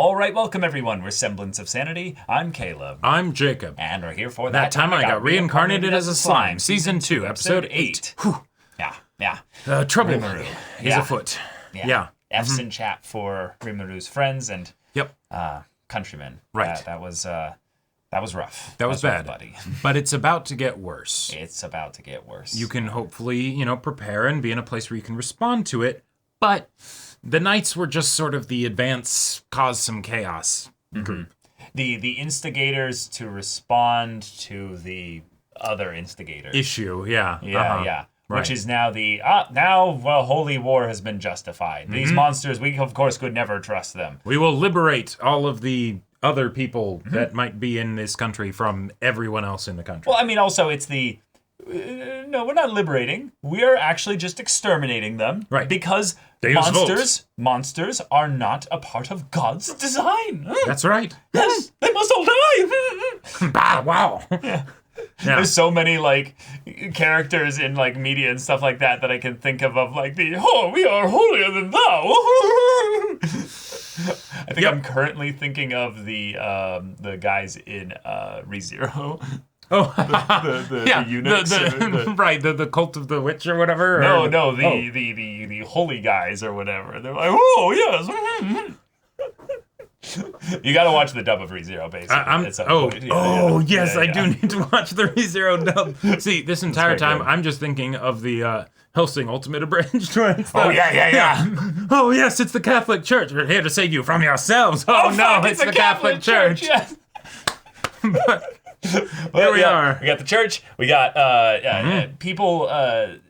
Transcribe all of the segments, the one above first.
All right, welcome everyone. We're Semblance of Sanity. I'm Caleb. I'm Jacob. And we're here for That time I got reincarnated as a slime. Season 2, episode 8. Whew. Yeah. Trouble Rimuru. is afoot. Yeah. F's in chat for Rimuru's friends and countrymen. Right. That was rough. That was bad. buddy. But it's about to get worse. It's about to get worse. You can hopefully, prepare and be in a place where you can respond to it. But the Knights were just sort of the advance, cause some chaos group. The instigators to respond to the other instigators. Issue, yeah. Yeah. Right. Which is now holy war has been justified. These monsters, we of course could never trust them. We will liberate all of the other people that might be in this country from everyone else in the country. Well, I mean, also it's no, we're not liberating. We are actually just exterminating them. Right. Because monsters are not a part of God's design. That's right. Yes, they must all die. Wow. Yeah. There's so many characters in media and stuff like that I can think of we are holier than thou. I think I'm currently thinking of the guys in ReZero. Oh, the eunuchs. Right, the cult of the witch or whatever. The holy guys or whatever. They're like, oh yes. You got to watch the dub of ReZero, basically. Yes, I do need to watch the ReZero dub. See, this entire time, good. I'm just thinking of the Hellsing Ultimate Abridged one. Oh, yeah. Oh, yes, it's the Catholic Church. We're here to save you from yourselves. Oh no, it's the Catholic Church. Yes. Here we are. We got the church. We got people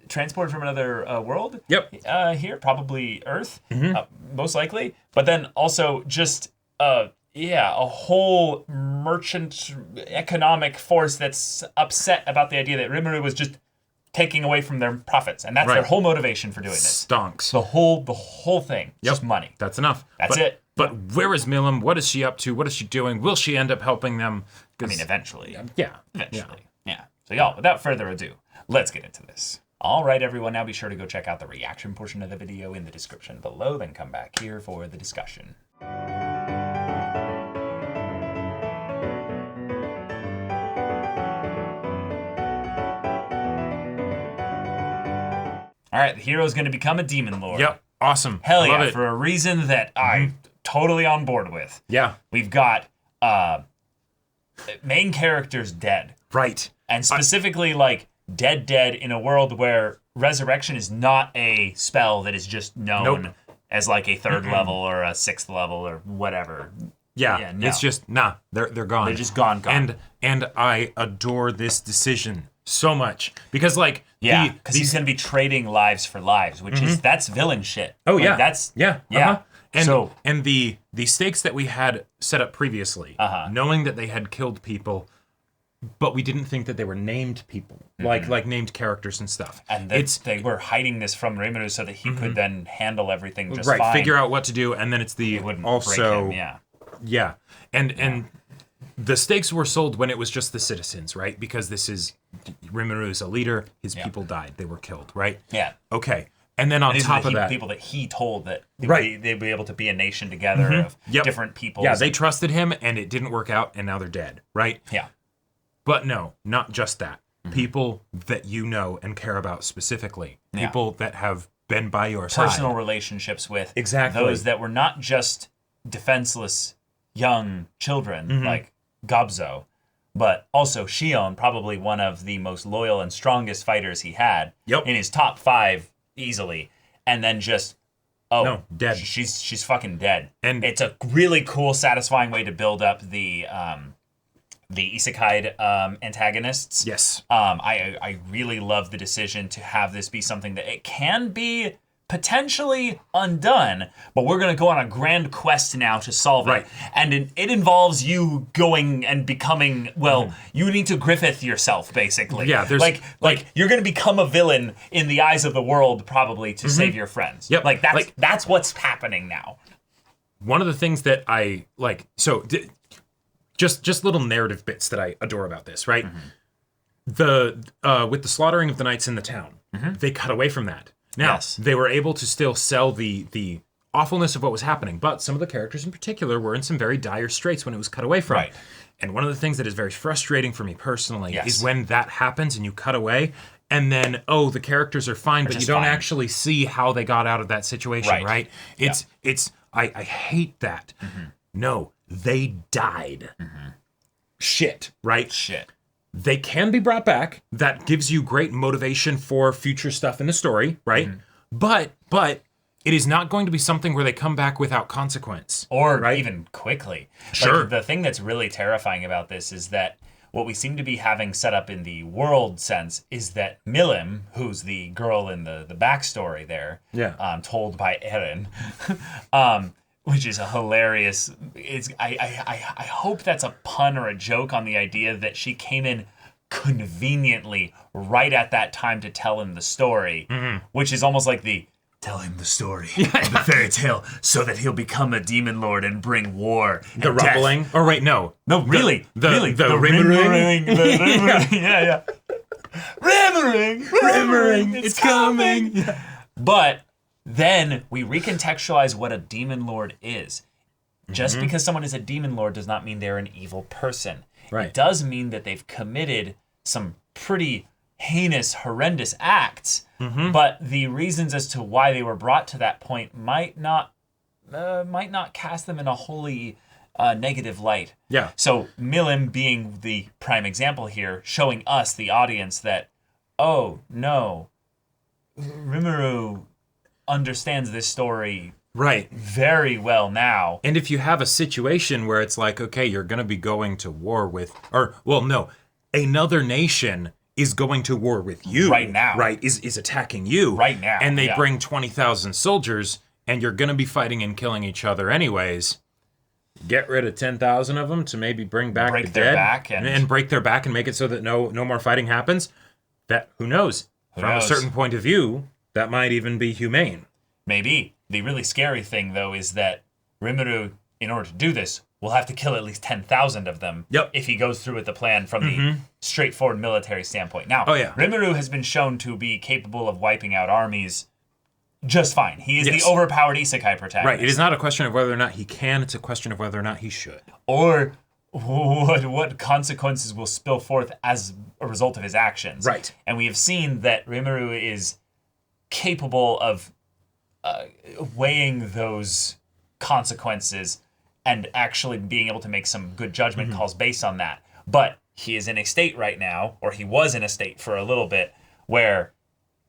transported from another world. Yep. Here, probably Earth, most likely. But then also just a whole merchant economic force that's upset about the idea that Rimuru was just taking away from their profits, and that's their whole motivation for doing this. Stonks. The whole thing. Just money. That's enough. That's it. But where is Milim? What is she up to? What is she doing? Will she end up helping them? I mean, eventually. Yeah. Eventually. Yeah. So y'all, without further ado, let's get into this. All right, everyone, now be sure to go check out the reaction portion of the video in the description below, then come back here for the discussion. All right, the hero's going to become a demon lord. Yep. Awesome. Hell Love yeah, it. for a reason that I'm totally on board with. Yeah. We've got main characters dead. Right. And specifically, dead in a world where resurrection is not a spell that is just known as a 3rd level or a 6th level or whatever. Yeah, no. It's just, they're gone. They're just gone. And I adore this decision so much because because he's going to be trading lives for lives, which that's villain shit. Oh yeah. That's And the stakes that we had set up previously, knowing that they had killed people, but we didn't think that they were named people, like named characters and stuff. And they were hiding this from Rimuru so that he could then handle everything just fine. Right, figure out what to do, and then it's it wouldn't break him, Yeah. And the stakes were sold when it was just the citizens, right? Because this is Rimuru's a leader, his people died, they were killed, right? Yeah. Okay. And then on top of that, people that he told that they'd be able to be a nation together of different people. Yeah, they trusted him and it didn't work out and now they're dead, right? Yeah. But no, not just that. People that you know and care about specifically. People that have been by your side. Personal relationships with. Exactly. Those that were not just defenseless young children like Gobzo, but also Shion, probably one of the most loyal and strongest fighters he had. In his top 5 easily. And then just dead. She's fucking dead. And it's a really cool, satisfying way to build up the isekai antagonists. Yes. I really love the decision to have this be something that it can be potentially undone, but we're going to go on a grand quest now to solve it. And it involves you going and becoming, you need to Griffith yourself, basically. Yeah, there's like you're going to become a villain in the eyes of the world, probably, to save your friends. Yep. That's what's happening now. One of the things that I like, just little narrative bits that I adore about this, right? With the slaughtering of the knights in the town, they cut away from that. Now, they were able to still sell the awfulness of what was happening. But some of the characters in particular were in some very dire straits when it was cut away from. Right. And one of the things that is very frustrating for me personally Yes. is when that happens and you cut away, and then, the characters are fine, but you don't actually see how they got out of that situation, right? I hate that. No, they died. Shit, right? Shit. They can be brought back. That gives you great motivation for future stuff in the story, right? But it is not going to be something where they come back without consequence. Or even quickly. Sure. Like, the thing that's really terrifying about this is that what we seem to be having set up in the world sense is that Milim, who's the girl in the backstory there, told by Eren, which is a hilarious. I hope that's a pun or a joke on the idea that she came in conveniently right at that time to tell him the story, which is almost like the tell him the story of the fairy tale so that he'll become a demon lord and bring war. And the rumbling? Or wait, no. No, really. The Rimuru. Yeah. Rimuru, it's coming. Yeah. But then we recontextualize what a demon lord is. Just because someone is a demon lord does not mean they're an evil person. Right. It does mean that they've committed some pretty heinous, horrendous acts, but the reasons as to why they were brought to that point might not cast them in a wholly negative light. Yeah. So Milim being the prime example here, showing us, the audience, that, oh, no, Rimuru understands this story very well now. And if you have a situation where it's like, okay, you're going to be going to war with, another nation is going to war with you right now, right? Is attacking you right now, and they bring 20,000 soldiers, and you're going to be fighting and killing each other anyways. Get rid of 10,000 of them to maybe bring back the their dead back and break their back and make it so that no more fighting happens. That who knows? From a certain point of view, that might even be humane. Maybe. The really scary thing, though, is that Rimuru, in order to do this, will have to kill at least 10,000 of them if he goes through with the plan from the straightforward military standpoint. Now, Rimuru has been shown to be capable of wiping out armies just fine. He is the overpowered isekai protagonist. Right. It is not a question of whether or not he can. It's a question of whether or not he should. Or what consequences will spill forth as a result of his actions. Right. And we have seen that Rimuru is capable of weighing those consequences and actually being able to make some good judgment calls based on that. But he is in a state right now, or he was in a state for a little bit, where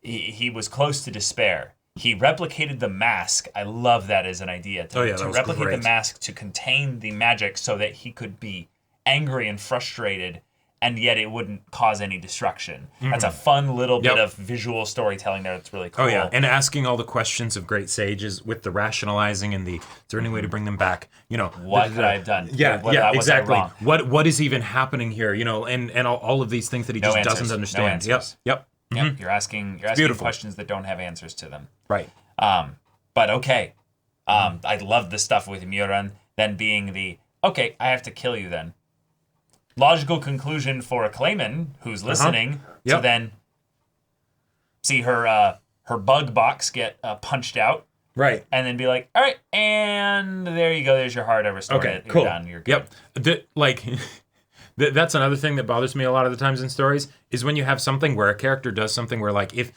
he was close to despair. He replicated the mask. I love that as an idea. To replicate the mask to contain the magic so that he could be angry and frustrated, and yet it wouldn't cause any destruction. That's a fun little bit of visual storytelling there that's really cool. Oh, yeah. And asking all the questions of great sages with the rationalizing and is there any way to bring them back? What could I have done? Exactly. What is even happening here? And all of these things that he just doesn't understand. No answers. Yep. Yep. You're asking questions that don't have answers to them. Right. But okay. I love the stuff with Muran then being okay, I have to kill you then. Logical conclusion for a Clayman who's listening to then see her bug box get punched out. Right. And then be like, all right, and there you go. There's your heart. I restored it. You're done. You're good. Yep. That's another thing that bothers me a lot of the times in stories is when you have something where a character does something where, like, if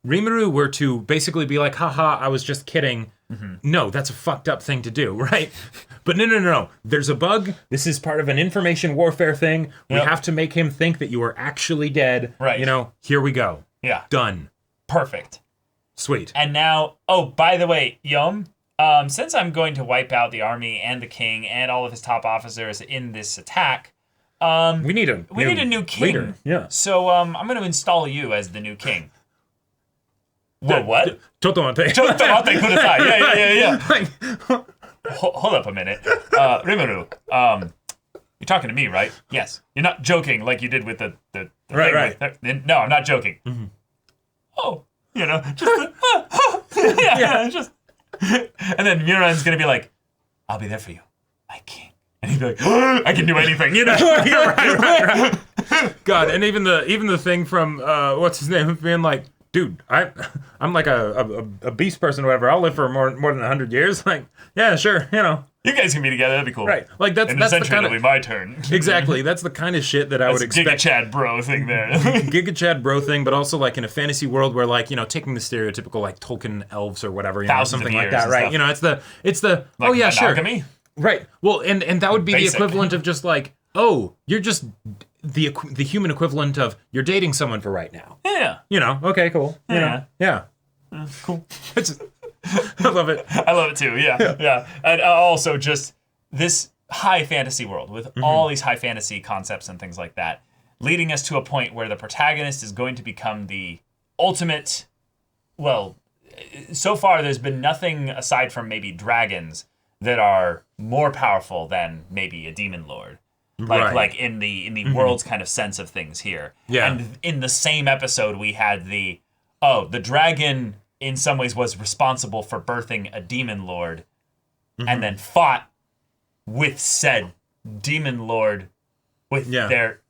Rimuru were to basically be like, haha, I was just kidding. No, that's a fucked up thing to do, right? But no. There's a bug. This is part of an information warfare thing. We have to make him think that you are actually dead. Right. Here we go. Yeah. Done. Perfect. Sweet. And now, by the way, Yom, since I'm going to wipe out the army and the king and all of his top officers in this attack, we need a new king. Leader. Yeah. So I'm going to install you as the new king. Whoa, what? Totomate kudasai. Yeah. Hold up a minute. Rimuru, you're talking to me, right? Yes. You're not joking like you did with the right. Thing. No, I'm not joking. Oh, just and then Muran's going to be like, I'll be there for you, my king. And he'd be like, I can do anything, right. God, and even the thing from what's his name being like, dude, I'm like a beast person or whatever. I'll live for more than 100 years. Like, yeah, sure, you know. You guys can be together. That'd be cool. Right. Like, that's the kind it'll be my turn. Exactly. That's the kind of shit that I would expect. Giga Chad bro thing there. Giga Chad bro thing, but also like in a fantasy world where like, you know, taking the stereotypical like Tolkien elves or whatever, you know, something like that, right? Stuff. You know, it's the like oh yeah, monogamy? Sure. Right. Well, and that would be Basic. the equivalent of just like, oh, you're just the human equivalent of you're dating someone for right now. Yeah. You know, okay, cool. You know, yeah. Cool. I love it. I love it too. Yeah. And also just this high fantasy world with all these high fantasy concepts and things like that, leading us to a point where the protagonist is going to become the ultimate. Well, so far there's been nothing aside from maybe dragons that are more powerful than maybe a demon lord. Like in the world's kind of sense of things here. Yeah. And in the same episode we had the dragon in some ways was responsible for birthing a demon lord and then fought with said demon lord with their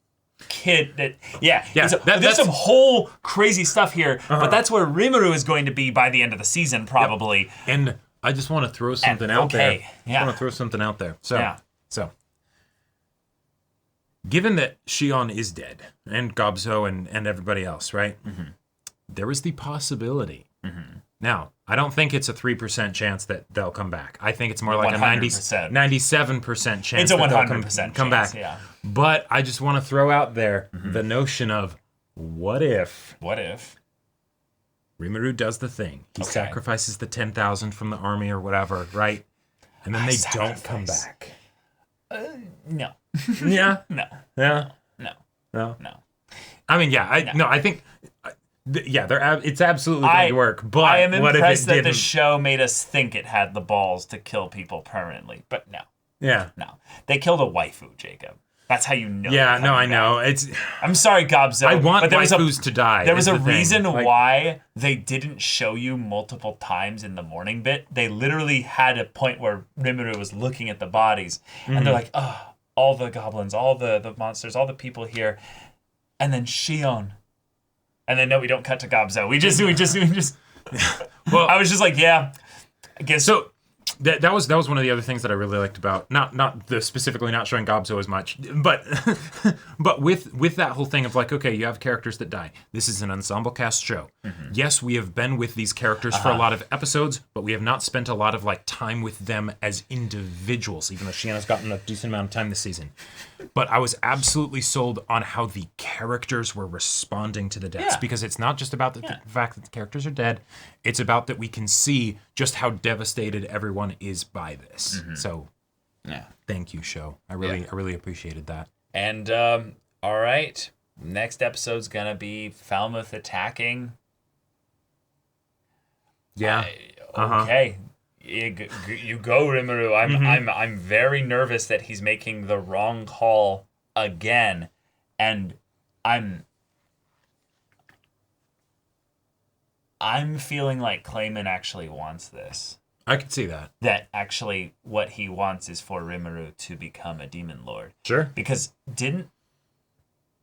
kid. There's some whole crazy stuff here, but that's where Rimuru is going to be by the end of the season probably. Yep. And I just want to throw something out there. Yeah. I want to throw something out there. So given that Shion is dead and Gobzo and everybody else, right? There is the possibility. Now, I don't think it's a 3% chance that they'll come back. I think it's more like 100%. a 97% chance It's a that 100% they'll come back. Yeah. But I just want to throw out there the notion of what if Rimuru does the thing. He sacrifices the 10,000 from the army or whatever, right? And then they don't come back. No. Yeah? No. Yeah? No. I mean, yeah. I think... it's absolutely going to work, but I am what impressed if it that the didn't? show made us think it had the balls to kill people permanently, but no. Yeah. No. They killed a waifu, Jacob. That's how you know. Yeah, no, I know. I'm sorry, Gobzo. I want waifus to die. There was a reason why they didn't show you multiple times in the morning bit. They literally had a point where Rimuru was looking at the bodies, and they're like, oh, all the goblins, all the monsters, all the people here, and then Shion. And then no, we don't cut to Gobzo. We just. Well, I was just like, yeah, I guess so. That was one of the other things that I really liked about not specifically not showing Gobzo as much, but with that whole thing of like, okay, you have characters that die. This is an ensemble cast show. Yes, we have been with these characters for a lot of episodes, but we have not spent a lot of like time with them as individuals, even though Shiana's gotten a decent amount of time this season. But I was absolutely sold on how the characters were responding to the deaths, because it's not just about the fact that the characters are dead. It's about that we can see just how devastated everyone is by this. So, thank you, show. I really appreciated that. And all right, next episode's gonna be Falmouth attacking. Yeah. Okay. You go, Rimuru. I'm very nervous that he's making the wrong call again, and I'm feeling like Clayman actually wants this. I could see that. That actually what he wants is for Rimuru to become a demon lord. Sure. Because didn't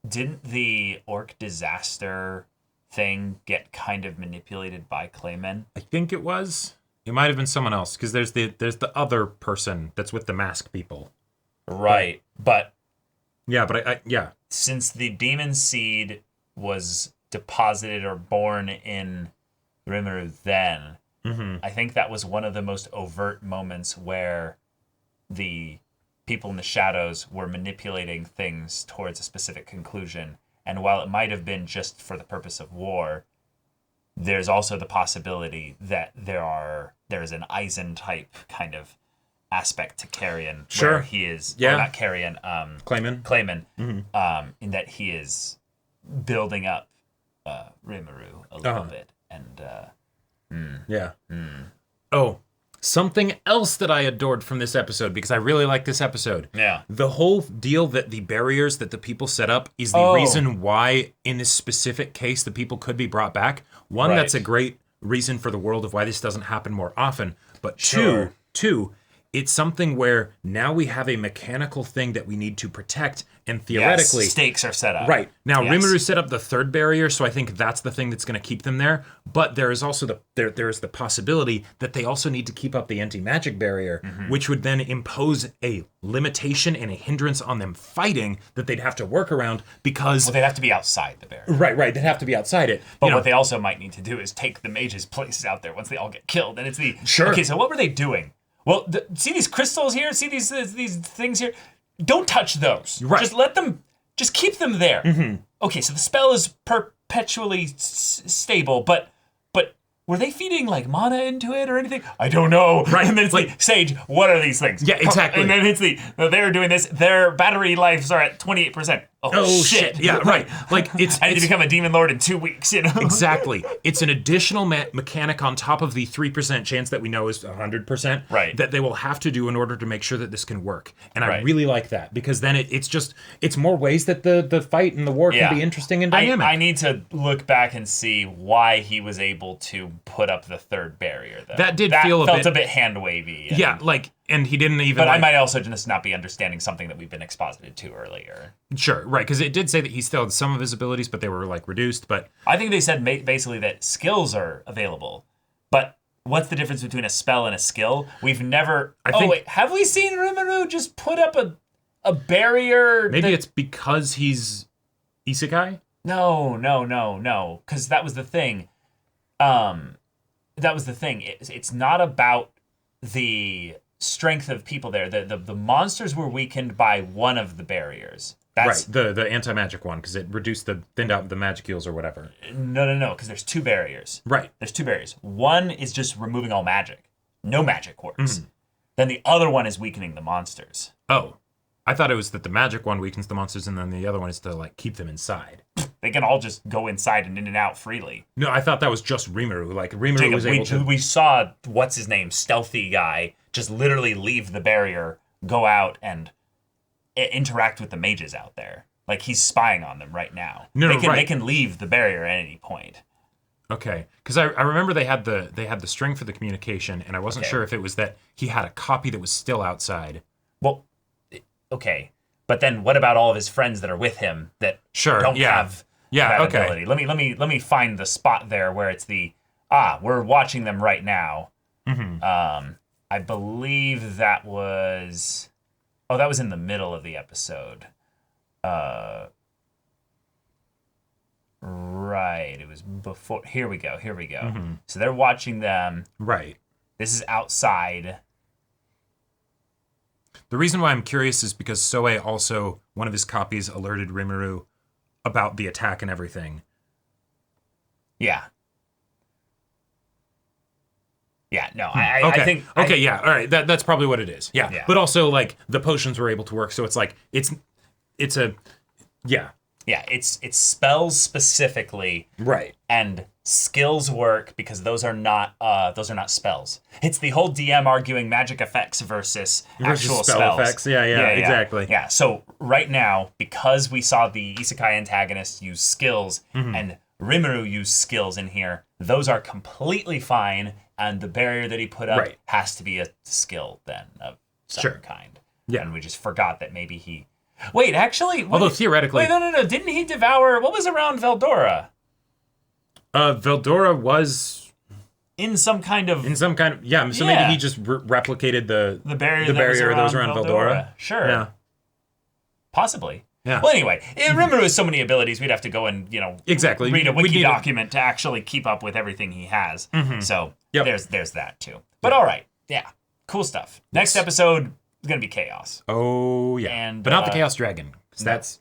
the orc disaster thing get kind of manipulated by Clayman? I think it was. It might have been someone else, because there's the other person that's with the mask people. Right. But I since the demon seed was deposited or born in Rimuru then, I think that was one of the most overt moments where the people in the shadows were manipulating things towards a specific conclusion. And while it might have been just for the purpose of war, there's also the possibility that there is an Eisen type kind of aspect to Carrion, where he is not Carrion, Clayman, in that he is building up Rimuru a little bit, and Oh, something else that I adored from this episode, because I really like this episode. Yeah. The whole deal that the barriers that the people set up is the reason why, in this specific case, the people could be brought back. One, that's a great reason for the world of why this doesn't happen more often. But two, it's something where now we have a mechanical thing that we need to protect, and theoretically... Yes, stakes are set up. Right. Now, Yes. Rimuru set up the third barrier, so I think that's the thing that's going to keep them there. But there is also there is the possibility that they also need to keep up the anti-magic barrier, which would then impose a limitation and a hindrance on them fighting that they'd have to work around because... Well, they'd have to be outside the barrier. Right. They'd have to be outside it. But what they also might need to do is take the mages' places out there once they all get killed. And it's the... Sure. Okay, so what were they doing? Well, see these crystals here? See these things here? Don't touch those. Right. Just let them... Just keep them there. Okay, so the spell is perpetually stable, but were they feeding like mana into it or anything? I don't know. Right. And then it's like, Sage, what are these things? Yeah, exactly. And then it's they're doing this. Their battery lives are at 28%. Oh shit. Yeah, right. Like I need to become a demon lord in 2 weeks, you know? Exactly. It's an additional mechanic on top of the 3% chance that we know is 100%. Right. That they will have to do in order to make sure that this can work. And I Right. really like that because then it's more ways that the fight and the war can be interesting and dynamic. I need to look back and see why he was able to put up the third barrier, though. That felt a bit hand-wavy. Yeah, and he didn't even... But I might also just not be understanding something that we've been exposited to earlier. Sure, right, because it did say that he still had some of his abilities, but they were, like, reduced, but... I think they said basically that skills are available, but what's the difference between a spell and a skill? We've never... wait, have we seen Rimuru just put up a barrier? Maybe it's because he's isekai? No, because that was the thing. It's not about the strength of people there. The monsters were weakened by one of the barriers. That's right, the anti-magic one, because it thinned out the magicules or whatever. No, because there's two barriers. Right. There's two barriers. One is just removing all magic. No magic works. Then the other one is weakening the monsters. Oh. I thought it was that the magic one weakens the monsters, and then the other one is to, like, keep them inside. They can all just go inside and in and out freely. No, I thought that was just Rimuru. Like, Rimuru Jacob, was able to... We saw, what's-his-name, stealthy guy, just literally leave the barrier, go out, and interact with the mages out there. Like, he's spying on them right now. They can leave the barrier at any point. Okay, because I remember they had the string for the communication, and I wasn't sure if it was that he had a copy that was still outside. Well, okay, but then what about all of his friends that are with him that don't have that ability? Let me find the spot there where it's we're watching them right now. I believe that was in the middle of the episode. Right, it was before. Here we go. So they're watching them. Right. This is outside. The reason why I'm curious is because Soe also, one of his copies, alerted Rimuru about the attack and everything. Yeah. Yeah, no, Okay. I think... Yeah, all right, that's probably what it is. Yeah. But also, like, the potions were able to work, so it's like, it's a... Yeah. Yeah, it's spells specifically. Right. And skills work because those are not spells. It's the whole DM arguing magic effects versus actual spell spells. Effects. Yeah, exactly. Yeah, so right now, because we saw the isekai antagonists use skills and Rimuru use skills in here, those are completely fine, and the barrier that he put up has to be a skill then of some kind. Yeah. And we just forgot that maybe he... Wait, actually... Although theoretically... Wait, no. Didn't he devour... What was around Veldora? Veldora was... In some kind of... Yeah, so maybe he just replicated the barrier that was around Veldora. Sure. Yeah. Possibly. Yeah. Well, anyway, Rimuru has so many abilities, we'd have to go and, read a wiki document to actually keep up with everything he has. So there's that, too. But all right. Yeah. Cool stuff. Next episode... It's going to be chaos. Oh, yeah. But not the Chaos Dragon. Because that's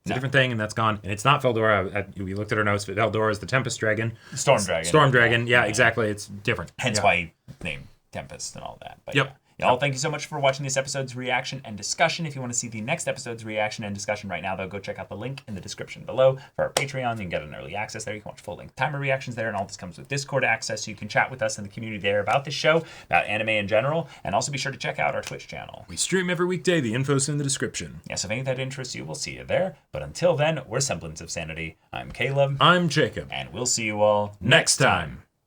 a different thing, and that's gone. And it's not Veldora. We looked at our notes, but Veldora is the Tempest Dragon. Storm Dragon. Storm Dragon. Yeah, exactly. It's different. Hence why he named Tempest and all that. But Y'all, thank you so much for watching this episode's reaction and discussion. If you want to see the next episode's reaction and discussion right now, though, go check out the link in the description below for our Patreon. You can get an early access there. You can watch full-length timer reactions there, and all this comes with Discord access, so you can chat with us in the community there about the show, about anime in general, and also be sure to check out our Twitch channel. We stream every weekday. The info's in the description. Yes, if any of that interests you, we'll see you there. But until then, we're Semblance of Sanity. I'm Caleb. I'm Jacob. And we'll see you all next time.